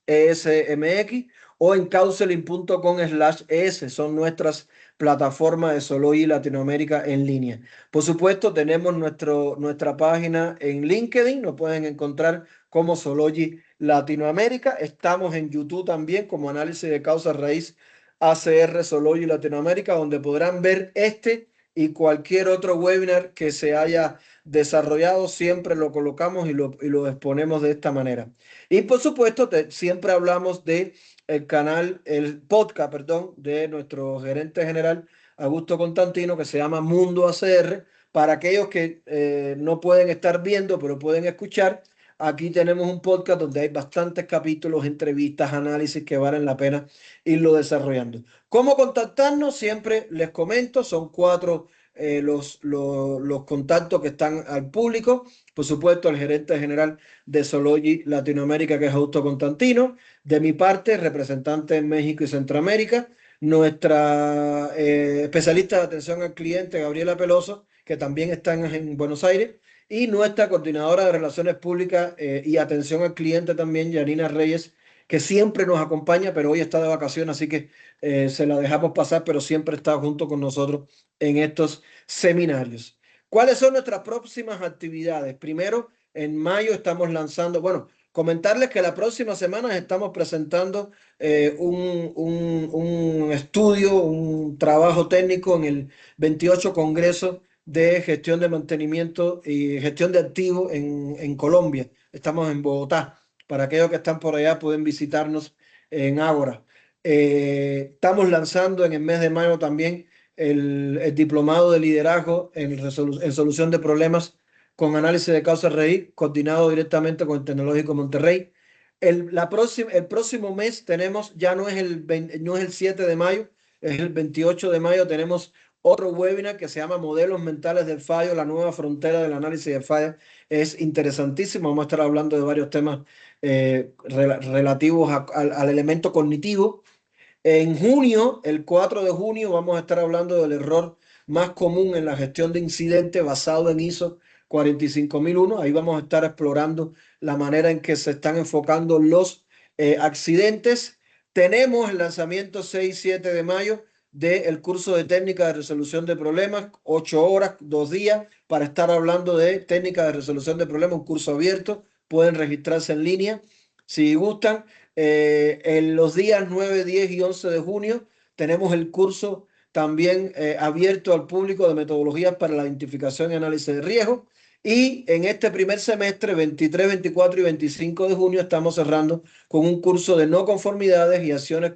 /esmx o en counseling.com/es. Son nuestras plataformas de Sology Latinoamérica en línea. Por supuesto, tenemos nuestra página en LinkedIn. Nos pueden encontrar como Sology Latinoamérica. Estamos en YouTube también como Análisis de Causa Raíz ACR Sology Latinoamérica, donde podrán ver este y cualquier otro webinar que se haya desarrollado. Siempre lo colocamos y lo exponemos de esta manera. Y por supuesto, siempre hablamos de el podcast, perdón, de nuestro gerente general Augusto Constantino, que se llama Mundo ACR. Para aquellos que no pueden estar viendo, pero pueden escuchar, aquí tenemos un podcast donde hay bastantes capítulos, entrevistas, análisis que valen la pena irlo desarrollando. ¿Cómo contactarnos? Siempre les comento, son 4 los contactos que están al público. Por supuesto, el gerente general de Sology Latinoamérica, que es Augusto Constantino. De mi parte, representante en México y Centroamérica, nuestra especialista de atención al cliente, Gabriela Peloso, que también está en Buenos Aires, y nuestra coordinadora de relaciones públicas y atención al cliente también, Yanina Reyes, que siempre nos acompaña, pero hoy está de vacaciones, así que se la dejamos pasar, pero siempre está junto con nosotros en estos seminarios. ¿Cuáles son nuestras próximas actividades? Primero, en mayo estamos lanzando, bueno, comentarles que la próxima semana estamos presentando un estudio, un trabajo técnico en el 28 Congreso de Gestión de Mantenimiento y Gestión de Activos en Colombia. Estamos en Bogotá. Para aquellos que están por allá pueden visitarnos en Ágora. Estamos lanzando en el mes de mayo también el diplomado de liderazgo en solución de problemas con análisis de causa raíz, coordinado directamente con el Tecnológico Monterrey. El próximo mes tenemos, ya no es no es el 7 de mayo, es el 28 de mayo, tenemos otro webinar que se llama Modelos Mentales del Fallo, la nueva frontera del análisis de fallo. Es interesantísimo, vamos a estar hablando de varios temas relativos al elemento cognitivo. En junio, el 4 de junio, vamos a estar hablando del error más común en la gestión de incidentes basado en ISO 45001. Ahí vamos a estar explorando la manera en que se están enfocando los accidentes. Tenemos el lanzamiento 6 y 7 de mayo del curso de técnica de resolución de problemas, 8 horas, 2 días, para estar hablando de técnica de resolución de problemas, un curso abierto. Pueden registrarse en línea si gustan. En los días 9, 10 y 11 de junio tenemos el curso también abierto al público de metodologías para la identificación y análisis de riesgo. Y en este primer semestre, 23, 24 y 25 de junio, estamos cerrando con un curso de no conformidades y acciones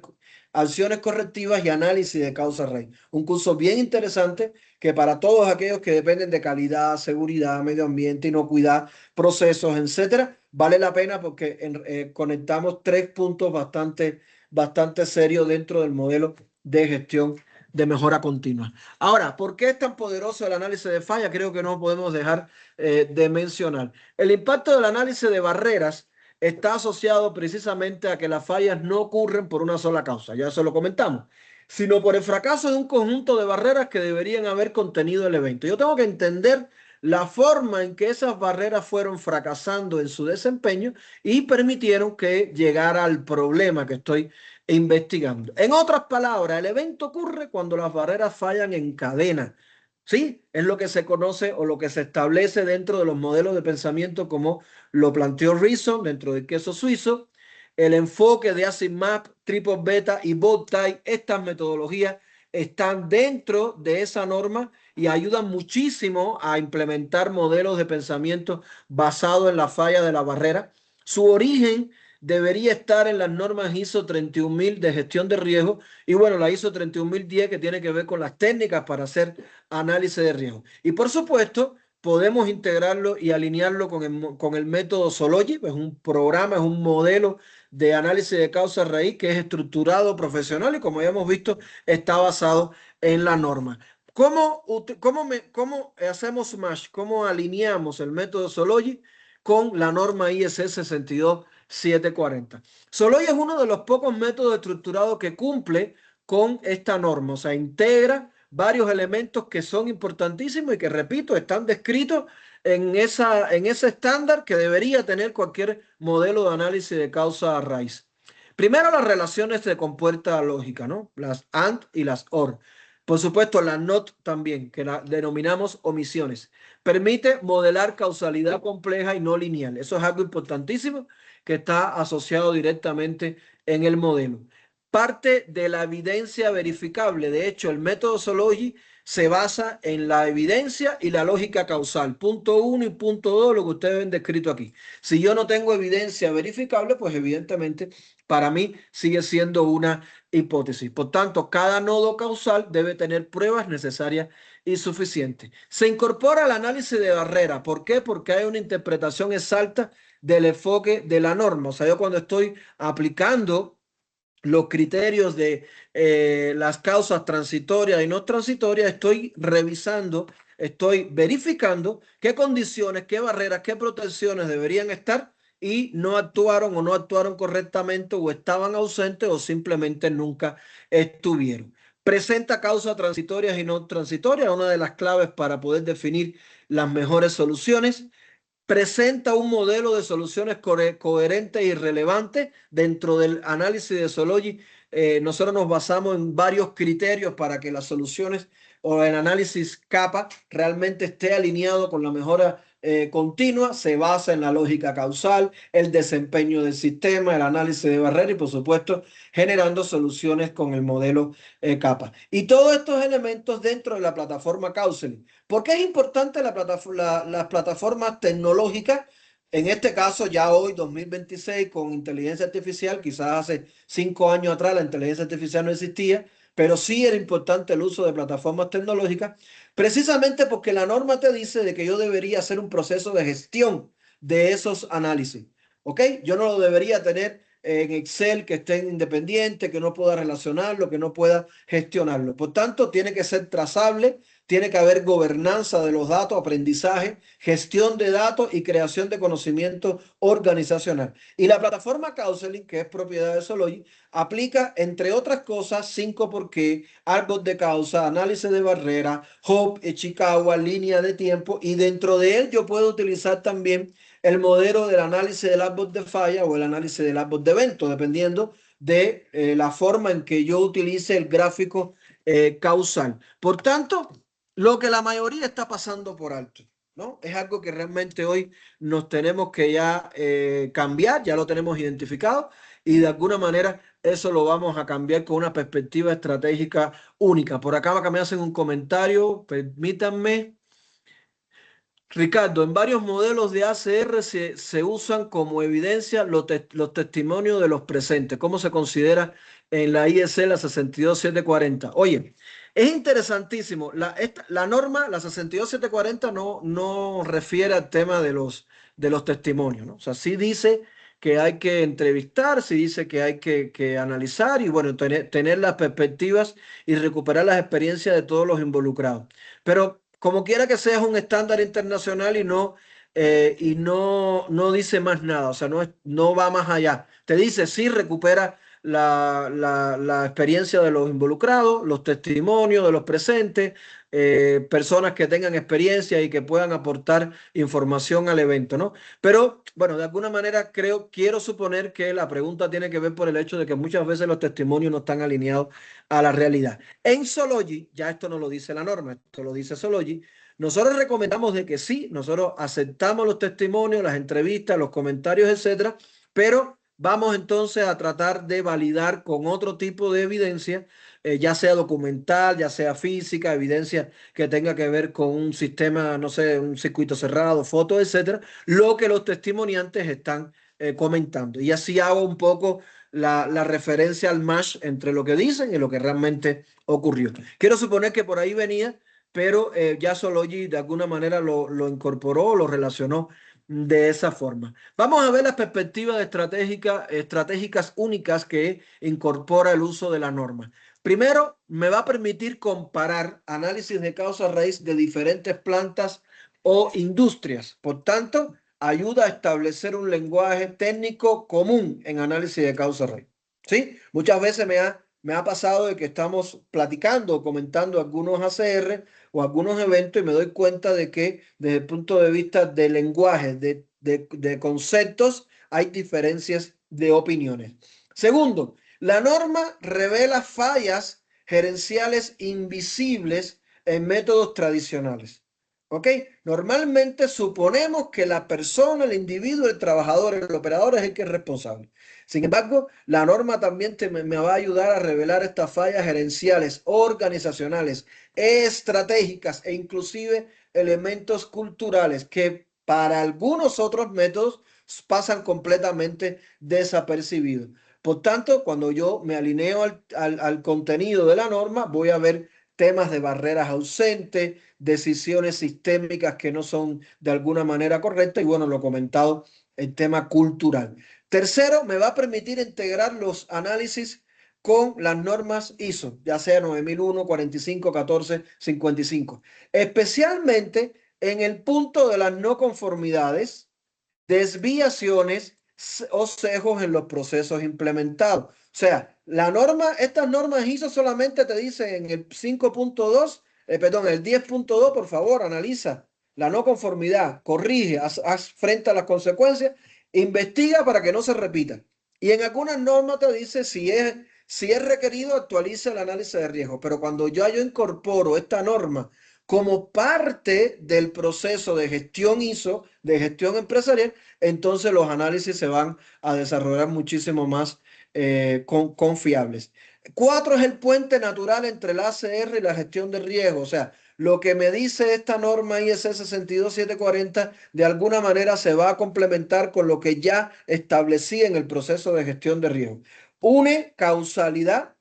acciones correctivas y análisis de causa raíz. Un curso bien interesante que para todos aquellos que dependen de calidad, seguridad, medio ambiente, inocuidad, procesos, etcétera, vale la pena porque conectamos 3 puntos bastante serios dentro del modelo de gestión de mejora continua. Ahora, ¿por qué es tan poderoso el análisis de falla? Creo que no podemos dejar de mencionar. El impacto del análisis de barreras está asociado precisamente a que las fallas no ocurren por una sola causa, ya eso lo comentamos, sino por el fracaso de un conjunto de barreras que deberían haber contenido el evento. Yo tengo que entender la forma en que esas barreras fueron fracasando en su desempeño y permitieron que llegara al problema que estoy investigando. En otras palabras, el evento ocurre cuando las barreras fallan en cadena. Sí, es lo que se conoce o lo que se establece dentro de los modelos de pensamiento como lo planteó Reason dentro del queso suizo, el enfoque de ASIMAP, Triple Beta y Bowtie. Estas metodologías están dentro de esa norma y ayudan muchísimo a implementar modelos de pensamiento basados en la falla de la barrera. Su origen debería estar en las normas ISO 31000 de gestión de riesgo y bueno, la ISO 31010 que tiene que ver con las técnicas para hacer análisis de riesgo. Y por supuesto, podemos integrarlo y alinearlo con el método Sology, es un programa, es un modelo de análisis de causa raíz que es estructurado, profesional y como ya hemos visto, está basado en la norma. ¿Cómo hacemos match? ¿Cómo alineamos el método Sology con la norma ISO 62740? Sology es uno de los pocos métodos estructurados que cumple con esta norma, o sea, integra varios elementos que son importantísimos y que, repito, están descritos en ese estándar que debería tener cualquier modelo de análisis de causa a raíz. Primero, las relaciones de compuerta lógica, ¿no? Las AND y las OR. Por supuesto, la NOT también, que la denominamos omisiones. Permite modelar causalidad compleja y no lineal. Eso es algo importantísimo que está asociado directamente en el modelo. Parte de la evidencia verificable. De hecho, el método Sology se basa en la evidencia y la lógica causal. Punto 1 y punto 2, lo que ustedes ven descrito aquí. Si yo no tengo evidencia verificable, pues evidentemente para mí sigue siendo una hipótesis. Por tanto, cada nodo causal debe tener pruebas necesarias y suficientes. Se incorpora el análisis de barrera. ¿Por qué? Porque hay una interpretación exacta del enfoque de la norma. O sea, yo cuando estoy aplicando los criterios de las causas transitorias y no transitorias, estoy revisando, estoy verificando qué condiciones, qué barreras, qué protecciones deberían estar y no actuaron o no actuaron correctamente o estaban ausentes o simplemente nunca estuvieron. Presenta causas transitorias y no transitorias, una de las claves para poder definir las mejores soluciones. Presenta un modelo de soluciones coherentes y relevantes dentro del análisis de Sology. Nosotros nos basamos en varios criterios para que las soluciones o el análisis capa realmente esté alineado con la mejora continua. Se basa en la lógica causal, el desempeño del sistema, el análisis de barrera y por supuesto generando soluciones con el modelo capa. Y todos estos elementos dentro de la plataforma Counseling. ¿Por qué es importante las plataformas tecnológicas? En este caso, ya hoy, 2026, con inteligencia artificial, quizás hace 5 años atrás la inteligencia artificial no existía, pero sí era importante el uso de plataformas tecnológicas, precisamente porque la norma te dice de que yo debería hacer un proceso de gestión de esos análisis. ¿Ok? Yo no lo debería tener en Excel, que esté independiente, que no pueda relacionarlo, que no pueda gestionarlo. Por tanto, tiene que ser trazable, tiene que haber gobernanza de los datos, aprendizaje, gestión de datos y creación de conocimiento organizacional. Y la plataforma Counseling, que es propiedad de Sology, aplica, entre otras cosas, 5 por qué, árbol de causa, análisis de barrera, Hope, Ichikawa, línea de tiempo, y dentro de él yo puedo utilizar también el modelo del análisis del árbol de falla o el análisis del árbol de evento, dependiendo de la forma en que yo utilice el gráfico causal. Por tanto, lo que la mayoría está pasando por alto, ¿no? Es algo que realmente hoy nos tenemos que ya cambiar, ya lo tenemos identificado y de alguna manera eso lo vamos a cambiar con una perspectiva estratégica única. Por acá me hacen un comentario, permítanme. Ricardo, en varios modelos de ACR se usan como evidencia los testimonios de los presentes. ¿Cómo se considera en la IEC la 62740? Oye, es interesantísimo. La norma, la 62740, no refiere al tema de los testimonios, ¿no? O sea, sí dice que hay que entrevistar, sí dice que hay que analizar y, bueno, tener las perspectivas y recuperar las experiencias de todos los involucrados. Pero como quiera que sea, es un estándar internacional y no dice más nada, o sea, no va más allá. Te dice, sí, recupera la experiencia de los involucrados, los testimonios de los presentes, personas que tengan experiencia y que puedan aportar información al evento, ¿no? Pero, bueno, de alguna manera quiero suponer que la pregunta tiene que ver por el hecho de que muchas veces los testimonios no están alineados a la realidad. En Sology, ya esto no lo dice la norma, esto lo dice Sology, nosotros recomendamos de que sí, nosotros aceptamos los testimonios, las entrevistas, los comentarios, etcétera, pero vamos entonces a tratar de validar con otro tipo de evidencia, ya sea documental, ya sea física, evidencia que tenga que ver con un sistema, no sé, un circuito cerrado, fotos, etcétera, lo que los testimoniantes están comentando. Y así hago un poco la referencia al match entre lo que dicen y lo que realmente ocurrió. Quiero suponer que por ahí venía, pero ya Sology de alguna manera lo incorporó, lo relacionó de esa forma. Vamos a ver las perspectivas estratégicas únicas que incorpora el uso de la norma. Primero, me va a permitir comparar análisis de causa raíz de diferentes plantas o industrias. Por tanto, ayuda a establecer un lenguaje técnico común en análisis de causa raíz. ¿Sí? Muchas veces me ha pasado de que estamos platicando o comentando algunos ACR o algunos eventos y me doy cuenta de que desde el punto de vista de lenguaje, de conceptos, hay diferencias de opiniones. Segundo, la norma revela fallas gerenciales invisibles en métodos tradicionales. ¿Ok? Normalmente suponemos que la persona, el individuo, el trabajador, el operador es el que es responsable. Sin embargo, la norma también me va a ayudar a revelar estas fallas gerenciales, organizacionales, estratégicas e inclusive elementos culturales que para algunos otros métodos pasan completamente desapercibidos. Por tanto, cuando yo me alineo al contenido de la norma, voy a ver temas de barreras ausentes, decisiones sistémicas que no son de alguna manera correctas y, bueno, lo comentado, el tema cultural. Tercero, me va a permitir integrar los análisis con las normas ISO, ya sea 9001, 45, 14, 55, especialmente en el punto de las no conformidades, desviaciones o sesgos en los procesos implementados. O sea, estas normas ISO solamente te dicen en el 5.2, perdón, el 10.2, por favor, analiza la no conformidad, corrige, haz frente a las consecuencias, investiga para que no se repita. Y en algunas normas te dice si es requerido, actualiza el análisis de riesgo. Pero cuando yo incorporo esta norma como parte del proceso de gestión ISO, de gestión empresarial, entonces los análisis se van a desarrollar muchísimo más confiables. 4 es el puente natural entre el ACR y la gestión de riesgo. O sea, lo que me dice esta norma IEC 62740 de alguna manera se va a complementar con lo que ya establecí en el proceso de gestión de riesgo. Une causalidad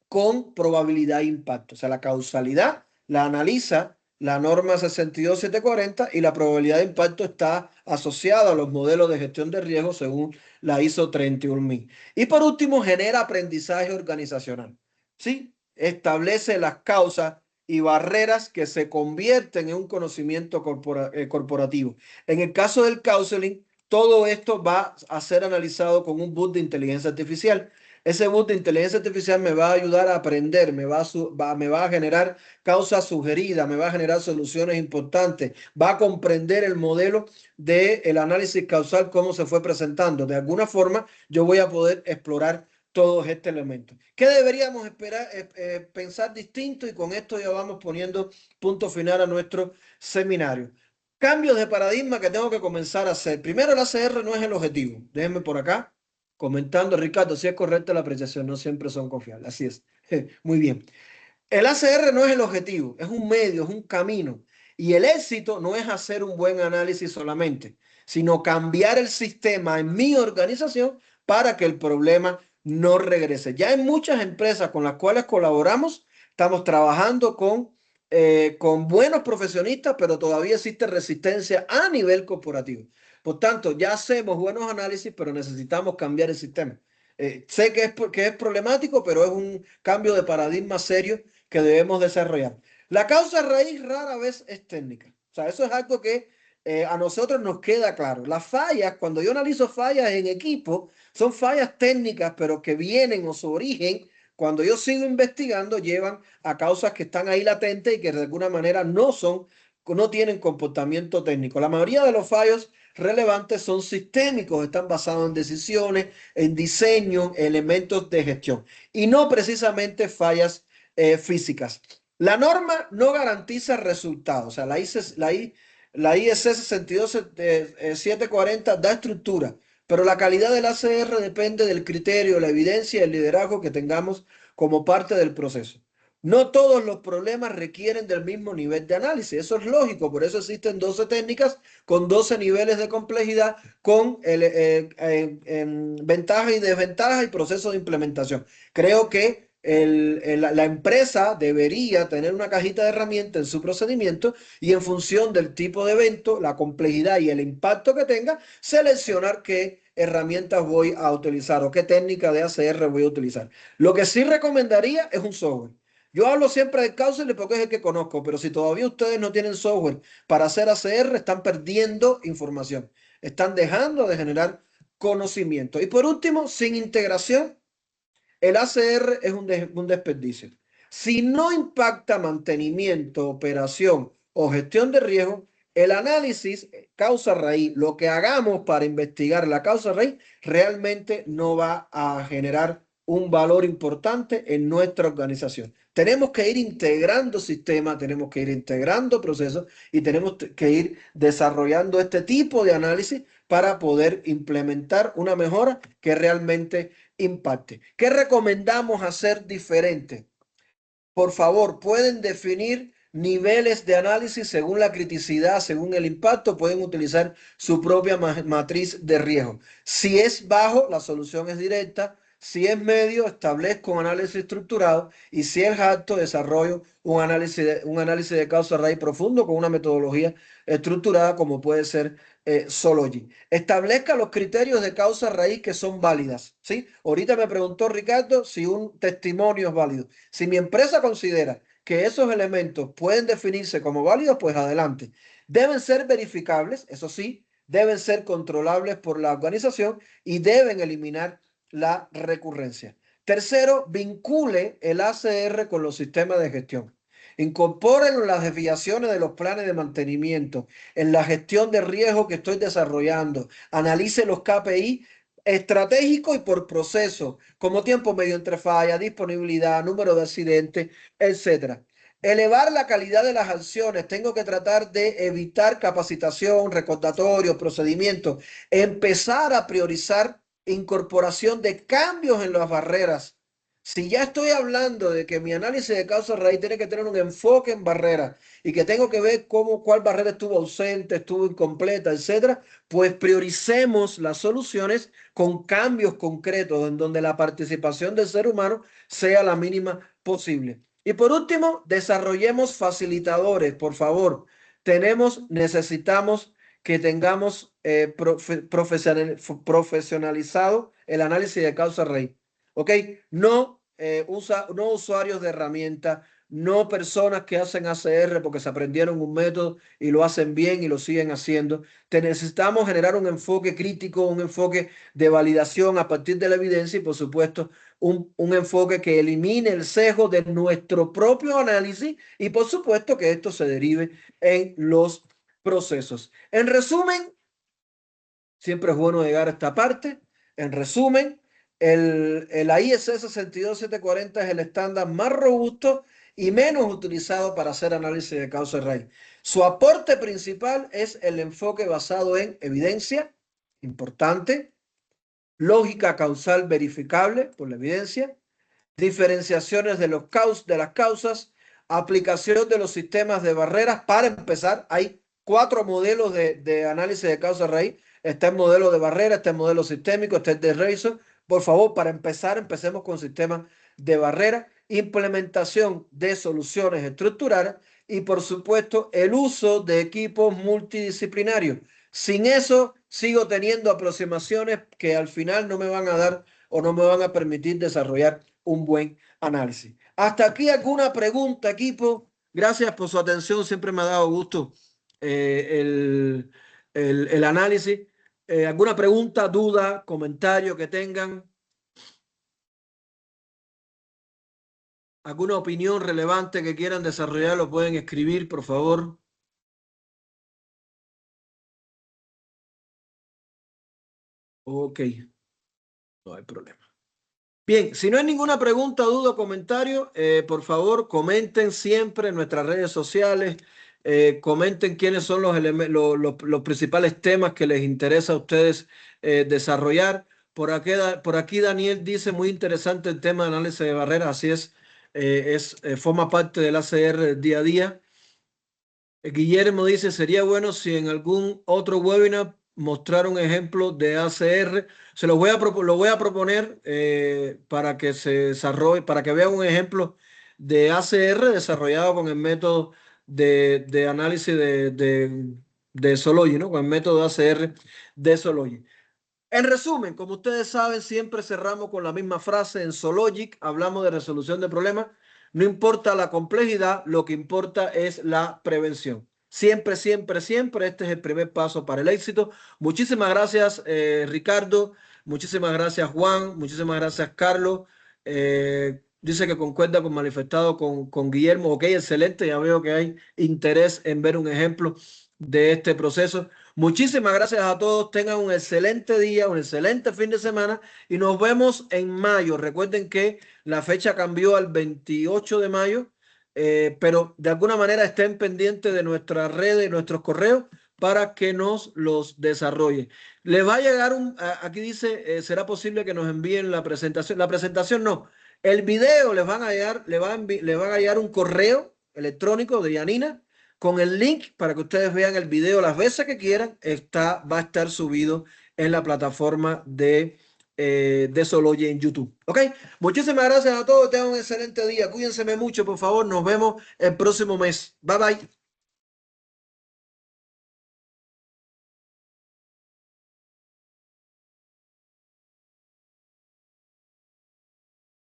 con probabilidad de impacto. O sea, la causalidad la analiza la norma 62740 y la probabilidad de impacto está asociada a los modelos de gestión de riesgo según la ISO 31000. Y por último, genera aprendizaje organizacional. ¿Sí? Establece las causas y barreras que se convierten en un conocimiento corporativo. En el caso del counseling, todo esto va a ser analizado con un boot de inteligencia artificial. Ese boot de inteligencia artificial me va a ayudar a aprender, me va a generar causas sugeridas, me va a generar soluciones importantes, va a comprender el modelo del análisis causal, cómo se fue presentando. De alguna forma, yo voy a poder explorar todos estos elementos. ¿Qué deberíamos esperar, pensar distinto? Y con esto ya vamos poniendo punto final a nuestro seminario. Cambios de paradigma que tengo que comenzar a hacer. Primero, el ACR no es el objetivo. Déjenme por acá comentando, Ricardo, si es correcta la apreciación, no siempre son confiables. Así es. Muy bien. El ACR no es el objetivo, es un medio, es un camino. Y el éxito no es hacer un buen análisis solamente, sino cambiar el sistema en mi organización para que el problema no regrese. Ya hay muchas empresas con las cuales colaboramos, estamos trabajando con buenos profesionistas, pero todavía existe resistencia a nivel corporativo. Por tanto, ya hacemos buenos análisis, pero necesitamos cambiar el sistema. Sé que es problemático, pero es un cambio de paradigma serio que debemos desarrollar. La causa raíz rara vez es técnica. O sea, eso es algo que a nosotros nos queda claro. Las fallas, cuando yo analizo fallas en equipo, son fallas técnicas, pero que vienen o su origen, cuando yo sigo investigando, llevan a causas que están ahí latentes y que de alguna manera no tienen comportamiento técnico. La mayoría de los fallos relevantes son sistémicos, están basados en decisiones, en diseño, elementos de gestión y no precisamente fallas físicas. La norma no garantiza resultados. O sea, la IEC 62740 da estructura, pero la calidad del ACR depende del criterio, la evidencia y el liderazgo que tengamos como parte del proceso. No todos los problemas requieren del mismo nivel de análisis. Eso es lógico. Por eso existen 12 técnicas con 12 niveles de complejidad, con ventaja y desventaja y proceso de implementación. Creo que la empresa debería tener una cajita de herramientas en su procedimiento y en función del tipo de evento, la complejidad y el impacto que tenga, seleccionar qué herramientas voy a utilizar o qué técnica de ACR voy a utilizar. Lo que sí recomendaría es un software. Yo hablo siempre de Counselor porque es el que conozco, pero si todavía ustedes no tienen software para hacer ACR, están perdiendo información. Están dejando de generar conocimiento. Y por último, sin integración, el ACR es un desperdicio. Si no impacta mantenimiento, operación o gestión de riesgo, el análisis causa raíz, lo que hagamos para investigar la causa raíz, realmente no va a generar un valor importante en nuestra organización. Tenemos que ir integrando sistemas, tenemos que ir integrando procesos y tenemos que ir desarrollando este tipo de análisis para poder implementar una mejora que realmente impacte. ¿Qué recomendamos hacer diferente? Por favor, pueden definir niveles de análisis según la criticidad, según el impacto, pueden utilizar su propia matriz de riesgo. Si es bajo, la solución es directa. Si es medio, establezco un análisis estructurado y si es alto, desarrollo un análisis de causa raíz profundo con una metodología estructurada como puede ser Sology. Establezca los criterios de causa raíz que son válidas, ¿sí? Ahorita me preguntó Ricardo si un testimonio es válido. Si mi empresa considera que esos elementos pueden definirse como válidos, pues adelante. Deben ser verificables, eso sí, deben ser controlables por la organización y deben eliminar la recurrencia. Tercero, vincule el ACR con los sistemas de gestión. Incorporen las desviaciones de los planes de mantenimiento en la gestión de riesgo que estoy desarrollando. Analice los KPI estratégico y por proceso, como tiempo medio entre fallas, disponibilidad, número de accidentes, etcétera. Elevar la calidad de las acciones. Tengo que tratar de evitar capacitación, recordatorio, procedimientos. Empezar a priorizar incorporación de cambios en las barreras. Si ya estoy hablando de que mi análisis de causa raíz tiene que tener un enfoque en barreras y que tengo que ver cuál barrera estuvo ausente, estuvo incompleta, etcétera, pues prioricemos las soluciones con cambios concretos en donde la participación del ser humano sea la mínima posible. Y por último, desarrollemos facilitadores, por favor. Necesitamos que tengamos profesionalizado el análisis de causa raíz. ¿Ok? No usuarios de herramientas, no personas que hacen ACR porque se aprendieron un método y lo hacen bien y lo siguen haciendo. Necesitamos generar un enfoque crítico, un enfoque de validación a partir de la evidencia y, por supuesto, un enfoque que elimine el sesgo de nuestro propio análisis y, por supuesto, que esto se derive en los procesos. En resumen, siempre es bueno llegar a esta parte. En resumen, la IEC 62740 es el estándar más robusto y menos utilizado para hacer análisis de causa raíz. Su aporte principal es el enfoque basado en evidencia, importante, lógica causal verificable por la evidencia, diferenciaciones de las causas, Aplicación de los sistemas de barreras. Para empezar, hay 4 modelos de análisis de causa raíz. Está el modelo de barrera, está el modelo sistémico, está el de Razor. Por favor, para empezar, empecemos con sistemas de barrera, implementación de soluciones estructurales y, por supuesto, el uso de equipos multidisciplinarios. Sin eso, sigo teniendo aproximaciones que al final no me van a dar o no me van a permitir desarrollar un buen análisis. Hasta aquí alguna pregunta, equipo. Gracias por su atención. Siempre me ha dado gusto el análisis. ¿Alguna pregunta, duda, comentario que tengan? ¿Alguna opinión relevante que quieran desarrollar? Lo pueden escribir, por favor. Ok, no hay problema. Bien, si no hay ninguna pregunta, duda o comentario, por favor, comenten siempre en nuestras redes sociales, comenten quiénes son los principales temas que les interesa a ustedes desarrollar. Por aquí Daniel dice, muy interesante el tema de análisis de barreras, así es, forma parte del ACR día a día. Guillermo dice, sería bueno si en algún otro webinar mostrar un ejemplo de ACR. Se lo voy a proponer para que se desarrolle, para que vean un ejemplo de ACR desarrollado con el método de análisis de Sology, ¿no? Con el método ACR de Sology. En resumen, como ustedes saben, siempre cerramos con la misma frase. En Sologic hablamos de resolución de problemas. No importa la complejidad, lo que importa es la prevención. Siempre, siempre, siempre, este es el primer paso para el éxito. Muchísimas gracias, Ricardo. Muchísimas gracias, Juan. Muchísimas gracias, Carlos. Dice que concuerda con manifestado con Guillermo. Ok, excelente. Ya veo que hay interés en ver un ejemplo de este proceso. Muchísimas gracias a todos. Tengan un excelente día, un excelente fin de semana y nos vemos en mayo. Recuerden que la fecha cambió al 28 de mayo, pero de alguna manera estén pendientes de nuestras redes y nuestros correos para que nos los desarrolle. Les va a llegar aquí dice, será posible que nos envíen la presentación. La presentación no, el video les van a llegar, le van a llegar un correo electrónico de Yanina con el link para que ustedes vean el video las veces que quieran. Va a estar subido en la plataforma de Sology en YouTube. ¿Ok? Muchísimas gracias a todos. Tengan un excelente día. Cuídense mucho, por favor. Nos vemos el próximo mes. Bye, bye.